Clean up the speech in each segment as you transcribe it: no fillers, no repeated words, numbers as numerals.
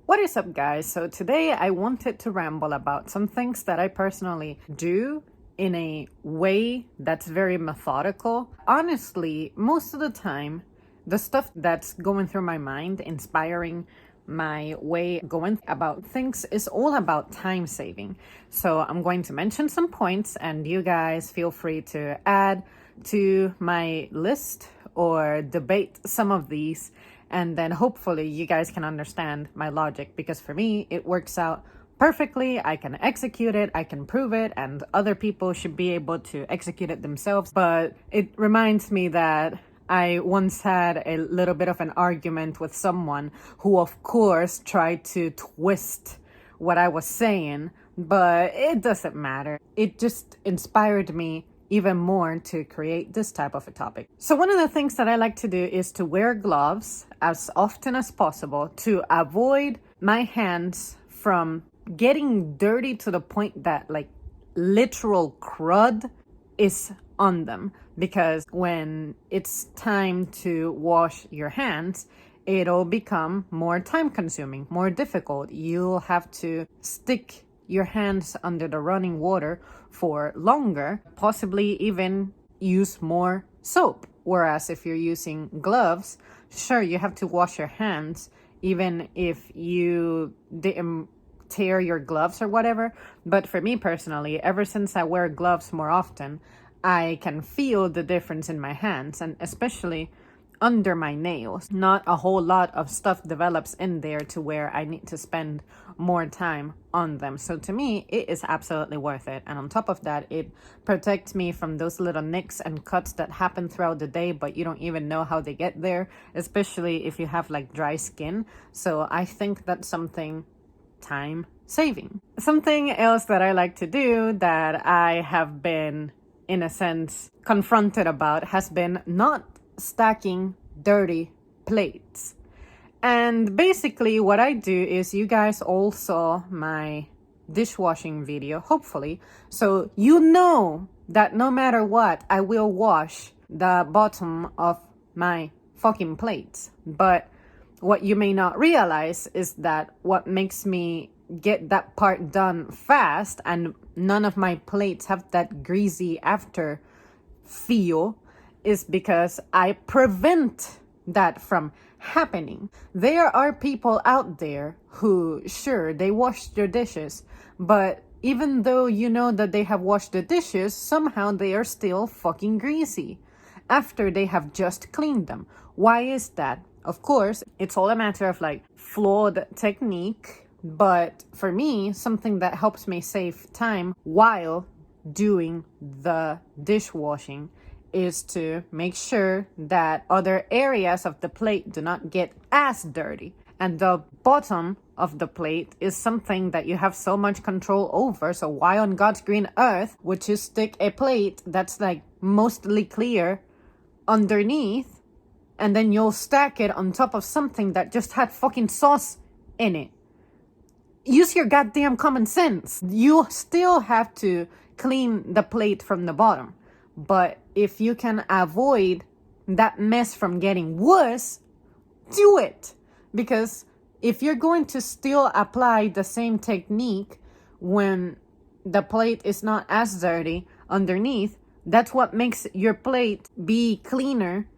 What is up, guys? So today I wanted to ramble about some things that I personally do in a way that's very methodical. Honestly, most of the time, the stuff that's going through my mind, inspiring my way going about things, is all about time saving. So I'm going to mention some points, and you guys feel free to add to my list or debate some of these, and then hopefully you guys can understand my logic, because for me it works out perfectly. I can execute it, I can prove it, and other people should be able to execute it themselves. But it reminds me that I once had a little bit of an argument with someone who, of course, tried to twist what I was saying, but it doesn't matter. It just inspired me even more to create this type of a topic. So one of the things that I like to do is to wear gloves as often as possible to avoid my hands from getting dirty to the point that like literal crud is on them. Because when it's time to wash your hands, it'll become more time consuming, more difficult. You'll have to stick your hands under the running water for longer, possibly even use more soap. Whereas if you're using gloves, sure, you have to wash your hands even if you didn't tear your gloves or whatever. But for me personally, ever since I wear gloves more often, I can feel the difference in my hands, and especially under my nails. Not a whole lot of stuff develops in there to where I need to spend more time on them. So to me, it is absolutely worth it. And on top of that, it protects me from those little nicks and cuts that happen throughout the day, but you don't even know how they get there, especially if you have like dry skin. So I think that's something time saving. Something else that I like to do that I have been, in a sense, confronted about has been not stacking dirty plates. And basically what I do is, you guys all saw my dishwashing video, hopefully, so you know that no matter what, I will wash the bottom of my fucking plates. But what you may not realize is that what makes me get that part done fast and none of my plates have that greasy after feel is because I prevent that from happening. There are people out there who, sure, they wash their dishes, but even though you know that they have washed the dishes, somehow they are still fucking greasy after they have just cleaned them. Why is that? Of course, it's all a matter of like flawed technique, but for me, something that helps me save time while doing the dishwashing is to make sure that other areas of the plate do not get as dirty. And the bottom of the plate is something that you have so much control over. So why on God's green earth would you stick a plate that's like mostly clear underneath, and then you'll stack it on top of something that just had fucking sauce in it? Use your goddamn common sense. You still have to clean the plate from the bottom. But if you can avoid that mess from getting worse, do it. Because if you're going to still apply the same technique when the plate is not as dirty underneath, that's what makes your plate be cleaner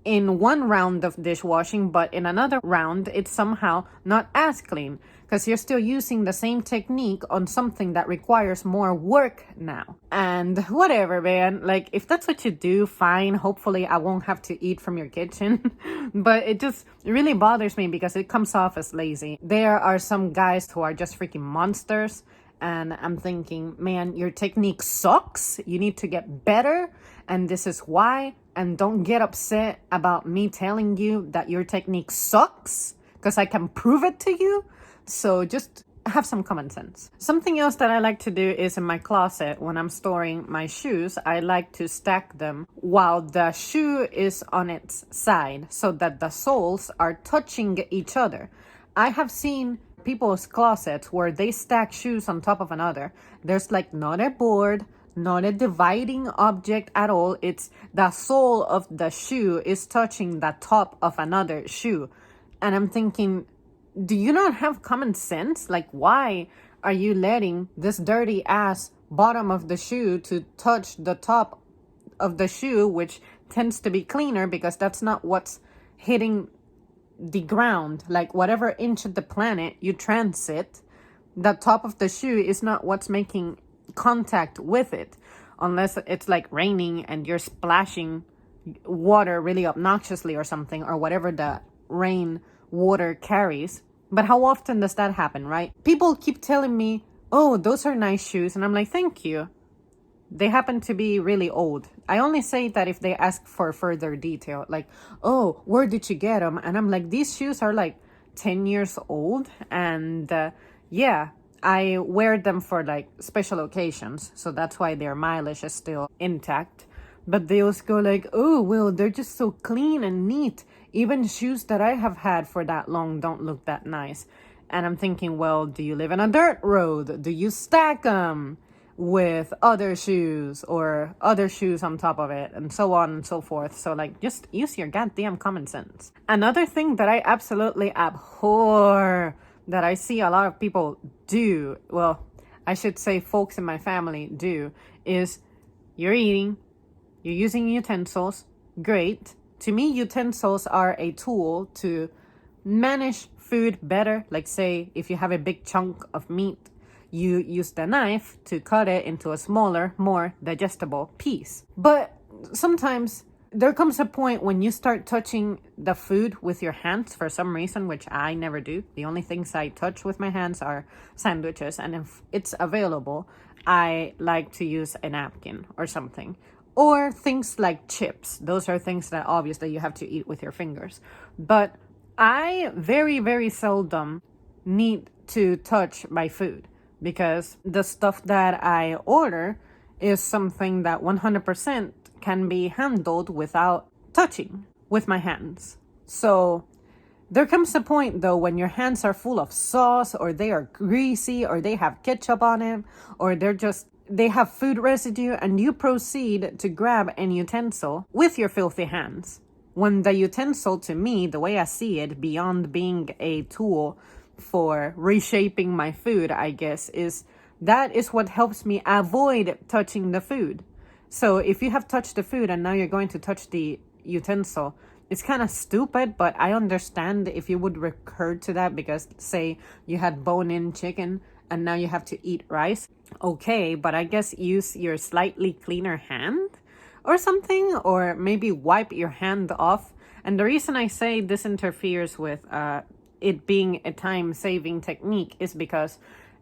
in one round of dishwashing, but in another round, it's somehow not as clean because you're still using the same technique on something that requires more work now. And whatever, man, like if that's what you do, fine. Hopefully I won't have to eat from your kitchen, but it just really bothers me because it comes off as lazy. There are some guys who are just freaking monsters, and I'm thinking, man, your technique sucks. You need to get better, and this is why. And don't get upset about me telling you that your technique sucks, because I can prove it to you. So just have some common sense. Something else that I like to do is in my closet, when I'm storing my shoes, I like to stack them while the shoe is on its side so that the soles are touching each other. I have seen people's closets where they stack shoes on top of another. There's like not a board, not a dividing object at all. It's the sole of the shoe is touching the top of another shoe. And I'm thinking, do you not have common sense? Like, why are you letting this dirty ass bottom of the shoe to touch the top of the shoe, which tends to be cleaner because that's not what's hitting the ground? Like, whatever inch of the planet you transit, the top of the shoe is not what's making contact with it, unless it's like raining and you're splashing water really obnoxiously or something, or whatever the rain water carries. But how often does that happen, right? People keep telling me, oh, those are nice shoes, and I'm like, thank you. They happen to be really old. I only say that if they ask for further detail, like, oh, where did you get them? And I'm like, these shoes are like 10 years old, and yeah, I wear them for like special occasions, so that's why their mileage is still intact. But they always go like, oh, well, they're just so clean and neat. Even shoes that I have had for that long don't look that nice. And I'm thinking, well, do you live in a dirt road? Do you stack them with other shoes or other shoes on top of it, and so on and so forth? So like, just use your goddamn common sense. Another thing that I absolutely abhor, that I see a lot of people do, well, I should say folks in my family do, is you're eating, you're using utensils, great. To me, utensils are a tool to manage food better. Like, say, if you have a big chunk of meat, you use the knife to cut it into a smaller, more digestible piece. But sometimes there comes a point when you start touching the food with your hands for some reason, which I never do. The only things I touch with my hands are sandwiches, and if it's available, I like to use a napkin or something. Or things like chips. Those are things that obviously you have to eat with your fingers. But I very, very seldom need to touch my food, because the stuff that I order is something that 100% can be handled without touching with my hands. So there comes a point, though, when your hands are full of sauce, or they are greasy, or they have ketchup on them, or they have food residue, and you proceed to grab an utensil with your filthy hands. When the utensil, to me, the way I see it, beyond being a tool for reshaping my food, I guess, is what helps me avoid touching the food. So if you have touched the food and now you're going to touch the utensil, it's kind of stupid, but I understand if you would recur to that, because say you had bone-in chicken and now you have to eat rice. Okay, but I guess use your slightly cleaner hand or something, or maybe wipe your hand off. And the reason I say this interferes with it being a time-saving technique is because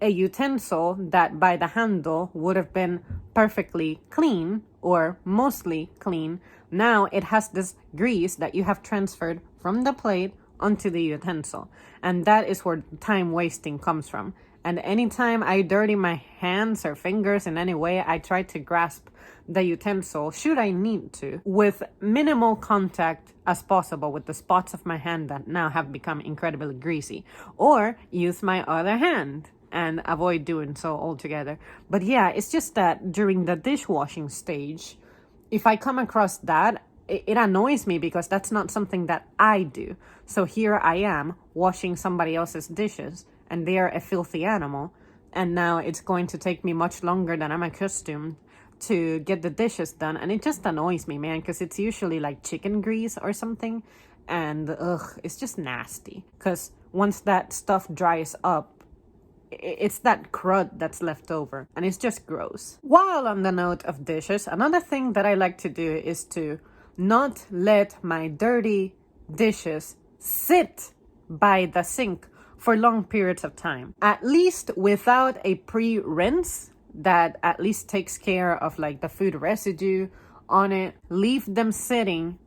a utensil that by the handle would have been perfectly clean or mostly clean, now it has this grease that you have transferred from the plate onto the utensil. And that is where time wasting comes from. And anytime I dirty my hands or fingers in any way, I try to grasp the utensil, should I need to, with minimal contact as possible with the spots of my hand that now have become incredibly greasy, or use my other hand and avoid doing so altogether. But yeah, it's just that during the dishwashing stage, if I come across that, it annoys me, because that's not something that I do. So here I am washing somebody else's dishes, and they're a filthy animal, and now it's going to take me much longer than I'm accustomed to get the dishes done. And it just annoys me, man, because it's usually like chicken grease or something, and it's just nasty, because once that stuff dries up, it's that crud that's left over, and it's just gross. While on the note of dishes, another thing that I like to do is to not let my dirty dishes sit by the sink for long periods of time, at least without a pre-rinse that at least takes care of like the food residue on it. Leave them sitting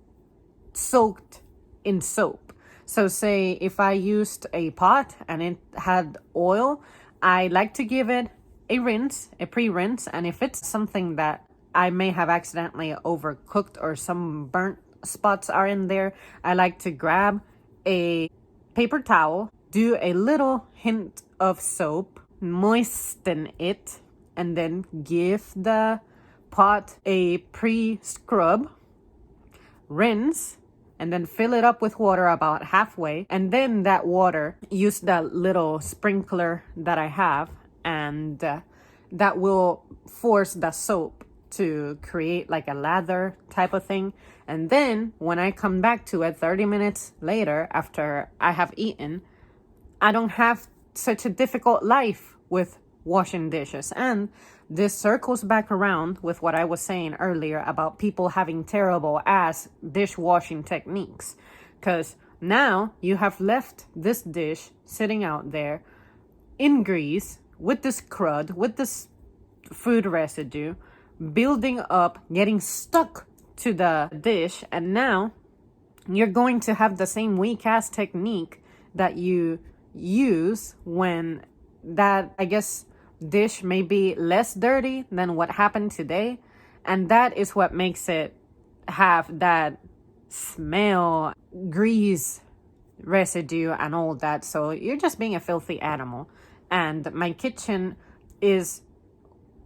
soaked in soap. So say if I used a pot and it had oil, I like to give it a rinse, a pre-rinse. And if it's something that I may have accidentally overcooked or some burnt spots are in there, I like to grab a paper towel, do a little hint of soap, moisten it, and then give the pot a pre-scrub, rinse, and then fill it up with water about halfway. And then that water, use that little sprinkler that I have, and that will force the soap to create like a lather type of thing. And then when I come back to it 30 minutes later after I have eaten, I don't have such a difficult life with washing dishes. And this circles back around with what I was saying earlier about people having terrible ass dishwashing techniques. Because now you have left this dish sitting out there in grease with this crud, with this food residue, building up, getting stuck to the dish. And now you're going to have the same weak ass technique that you use when that, I guess, dish may be less dirty than what happened today. And that is what makes it have that smell, grease residue and all that. So you're just being a filthy animal. And my kitchen is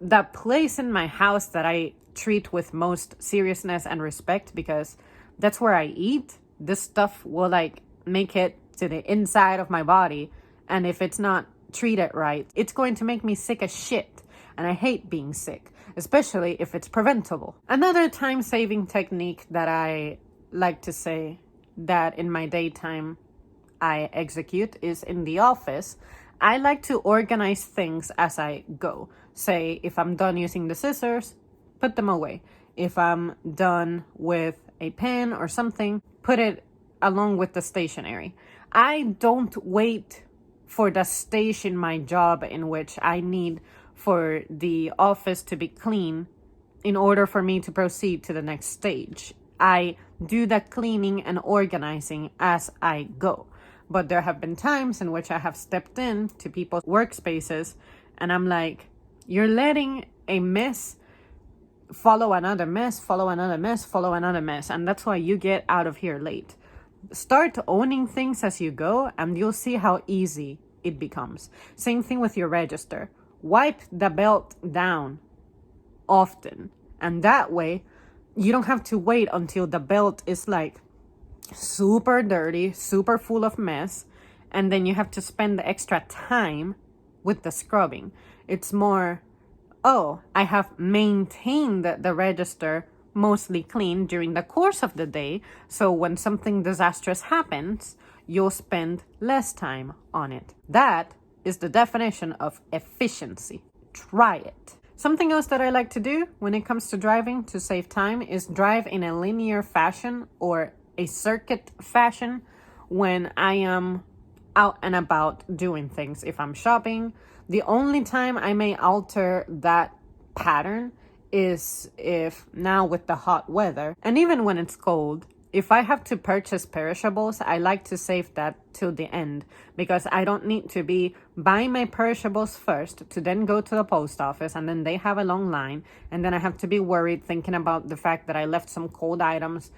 the place in my house that I treat with most seriousness and respect, because that's where I eat. This stuff will like make it to the inside of my body, and if it's not treated right, it's going to make me sick as shit. And I hate being sick, especially if it's preventable. Another time-saving technique that I like to say that in my daytime I execute is in the office. I like to organize things as I go. Say, if I'm done using the scissors, put them away. If I'm done with a pen or something, put it along with the stationery. I don't wait for the stage in my job in which I need for the office to be clean in order for me to proceed to the next stage. I do the cleaning and organizing as I go. But there have been times in which I have stepped in to people's workspaces and I'm like, you're letting a mess follow another mess, follow another mess, follow another mess. And that's why you get out of here late. Start owning things as you go and you'll see how easy it becomes. Same thing with your register. Wipe the belt down often. And that way, you don't have to wait until the belt is like super dirty, super full of mess. And then you have to spend the extra time with the scrubbing. It's more, oh, I have maintained the register mostly clean during the course of the day. So when something disastrous happens, you'll spend less time on it. That is the definition of efficiency. Try it. Something else that I like to do when it comes to driving to save time is drive in a linear fashion or a circuit fashion when I am out and about doing things. If I'm shopping, the only time I may alter that pattern is if now with the hot weather, and even when it's cold, if I have to purchase perishables, I like to save that till the end, because I don't need to be buying my perishables first to then go to the post office and then they have a long line and then I have to be worried thinking about the fact that I left some cold items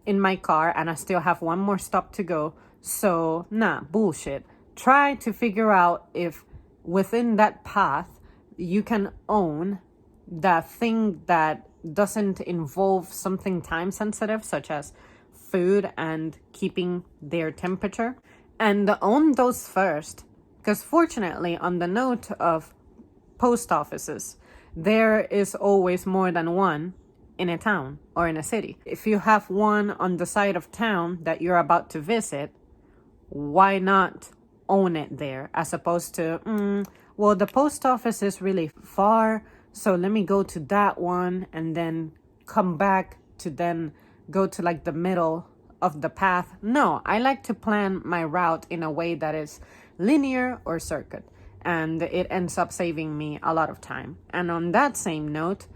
in my car and I still have one more stop to go. So nah, bullshit. Try to figure out if within that path you can own the thing that doesn't involve something time sensitive, such as food and keeping their temperature, and own those first. Because fortunately, on the note of post offices, there is always more than one in a town or in a city. If you have one on the side of town that you're about to visit, why not own it there, as opposed to, well, the post office is really far, so let me go to that one and then come back to then go to like the middle of the path. No, I like to plan my route in a way that is linear or circuit, and it ends up saving me a lot of time. And on that same note,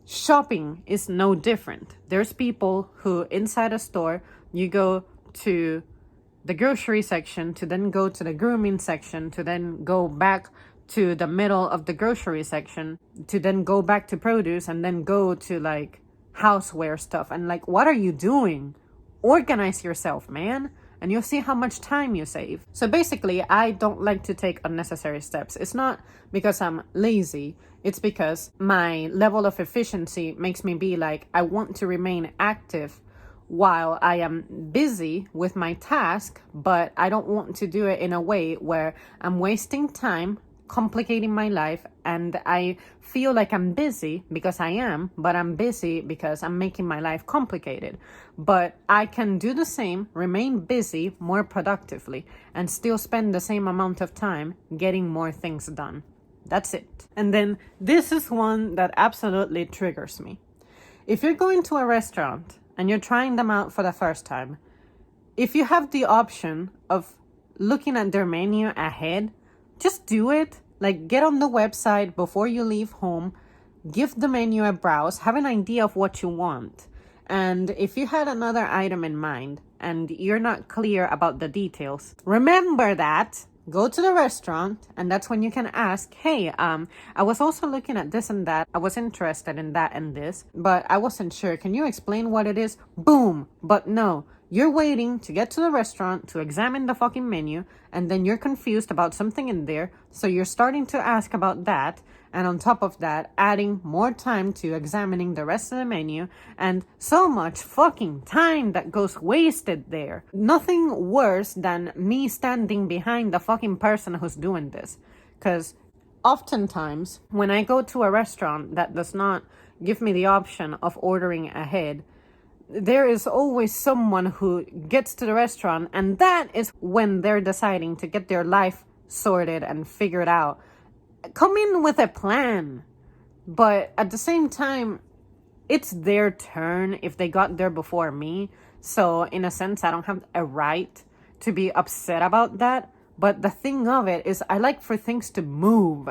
shopping is no different. There's people who inside a store, you go to the grocery section to then go to the grooming section to then go back to the middle of the grocery section to then go back to produce and then go to like houseware stuff. And like, what are you doing? Organize yourself, man, and you'll see how much time you save. So basically, I don't like to take unnecessary steps. It's not because I'm lazy. It's because my level of efficiency makes me be like, I want to remain active while I am busy with my task, but I don't want to do it in a way where I'm wasting time, complicating my life, and I feel like I'm busy because I am, but I'm busy because I'm making my life complicated. But I can do the same, remain busy more productively, and still spend the same amount of time getting more things done. That's it. And then this is one that absolutely triggers me. If you're going to a restaurant and you're trying them out for the first time, if you have the option of looking at their menu ahead, just do it. Like, get on the website before you leave home, give the menu a browse, have an idea of what you want. And if you had another item in mind and you're not clear about the details, remember that. Go to the restaurant, and that's when you can ask, hey, I was also looking at this and that. I was interested in that and this, but I wasn't sure. Can you explain what it is? Boom. But no, you're waiting to get to the restaurant to examine the fucking menu, and then you're confused about something in there, so you're starting to ask about that, and on top of that, adding more time to examining the rest of the menu, and so much fucking time that goes wasted there. Nothing worse than me standing behind the fucking person who's doing this. Because oftentimes, when I go to a restaurant that does not give me the option of ordering ahead, there is always someone who gets to the restaurant, and that is when they're deciding to get their life sorted and figured out. Come in with a plan. But at the same time, it's their turn if they got there before me. So in a sense, I don't have a right to be upset about that. But the thing of it is, I like for things to move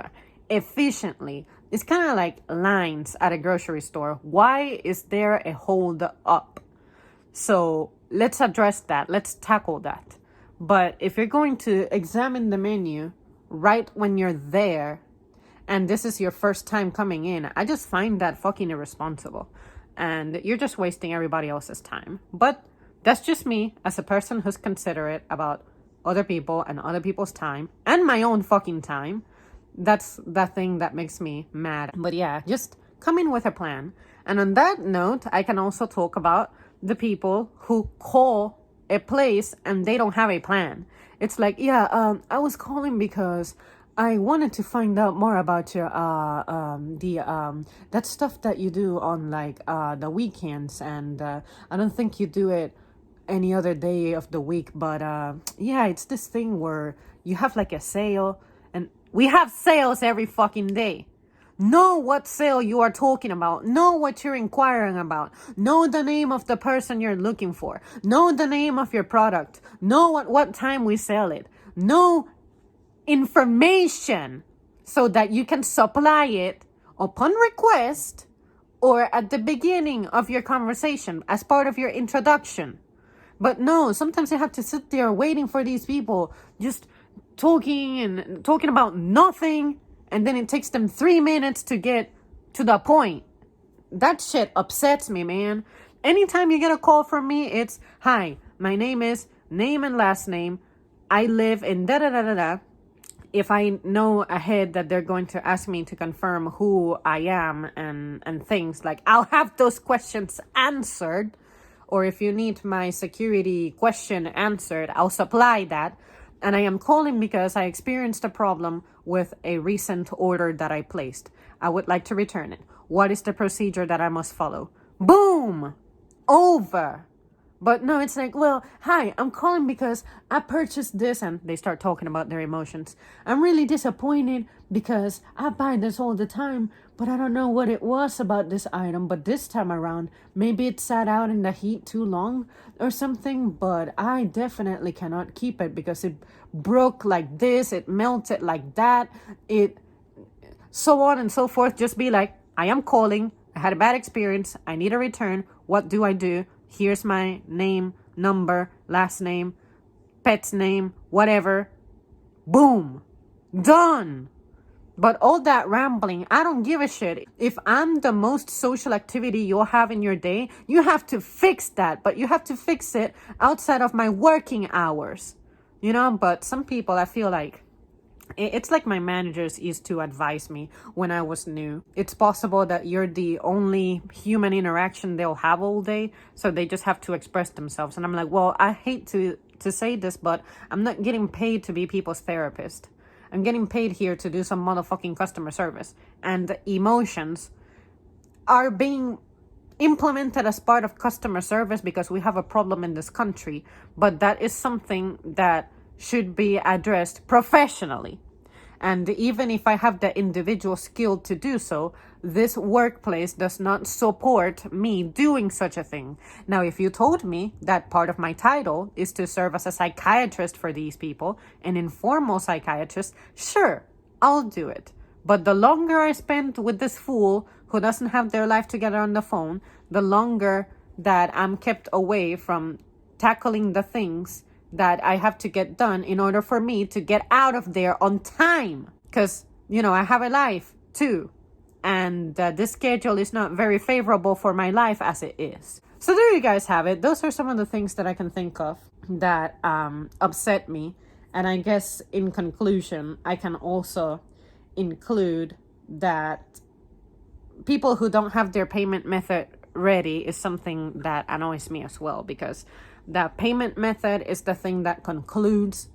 efficiently. It's kind of like lines at a grocery store. Why is there a hold up? So let's address that. Let's tackle that. But if you're going to examine the menu right when you're there, and this is your first time coming in, I just find that fucking irresponsible. And you're just wasting everybody else's time. But that's just me as a person who's considerate about other people and other people's time and my own fucking time. That's the thing that makes me mad. But yeah, just come in with a plan. And on that note, I can also talk about the people who call a place and they don't have a plan. It's like, yeah, I was calling because I wanted to find out more about your that stuff that you do on like the weekends, and I don't think you do it any other day of the week, but yeah, it's this thing where you have like a sale, and we have sales every fucking day. Know what sale you are talking about. Know what you're inquiring about. Know the name of the person you're looking for. Know the name of your product. Know at what time we sell it. Know information so that you can supply it upon request or at the beginning of your conversation as part of your introduction. But no, sometimes you have to sit there waiting for these people just talking about nothing, and then it takes them 3 minutes to get to the point. That shit upsets me, man. Anytime you get a call from me, it's, hi, my name is name and last name. I live in da-da-da-da-da. If I know ahead that they're going to ask me to confirm who I am and things, like, I'll have those questions answered. Or if you need my security question answered, I'll supply that. And I am calling because I experienced a problem with a recent order that I placed. I would like to return it. What is the procedure that I must follow? Boom! Over. But no, it's like, well, hi, I'm calling because I purchased this, and they start talking about their emotions. I'm really disappointed because I buy this all the time, but I don't know what it was about this item. But this time around, maybe it sat out in the heat too long or something, but I definitely cannot keep it because it broke like this, it melted like that, it so on and so forth. Just be like, I am calling, I had a bad experience, I need a return. What do I do? Here's my name, number, last name, pet's name, whatever. Boom. Done. But all that rambling, I don't give a shit. If I'm the most social activity you'll have in your day, you have to fix that. But you have to fix it outside of my working hours. You know, but some people, I feel like It's like my managers used to advise me when I was new. It's possible that you're the only human interaction they'll have all day, so they just have to express themselves. And I'm like, well, I hate to say this, but I'm not getting paid to be people's therapist. I'm getting paid here to do some motherfucking customer service. And emotions are being implemented as part of customer service because we have a problem in this country, but that is something that should be addressed professionally. And even if I have the individual skill to do so, this workplace does not support me doing such a thing. Now, if you told me that part of my title is to serve as a psychiatrist for these people, an informal psychiatrist, sure, I'll do it. But the longer I spend with this fool who doesn't have their life together on the phone, the longer that I'm kept away from tackling the things that I have to get done in order for me to get out of there on time. Because, I have a life too. And this schedule is not very favorable for my life as it is. So there you guys have it. Those are some of the things that I can think of that upset me. And I guess in conclusion, I can also include that people who don't have their payment method ready is something that annoys me as well, because the payment method is the thing that concludes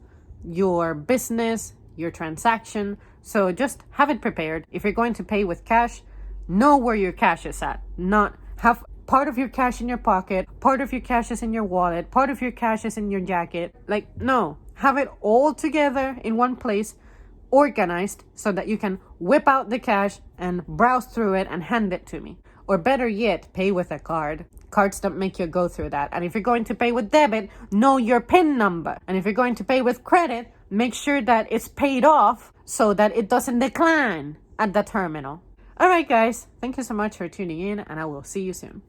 your business, your transaction. So just have it prepared. If you're going to pay with cash, know where your cash is at. Not have part of your cash in your pocket, part of your cash is in your wallet, part of your cash is in your jacket. No, have it all together in one place, organized, so that you can whip out the cash and browse through it and hand it to me. Or better yet, pay with a card. Cards don't make you go through that. And if you're going to pay with debit, know your PIN number. And if you're going to pay with credit, make sure that it's paid off so that it doesn't decline at the terminal. All right, guys. Thank you so much for tuning in, and I will see you soon.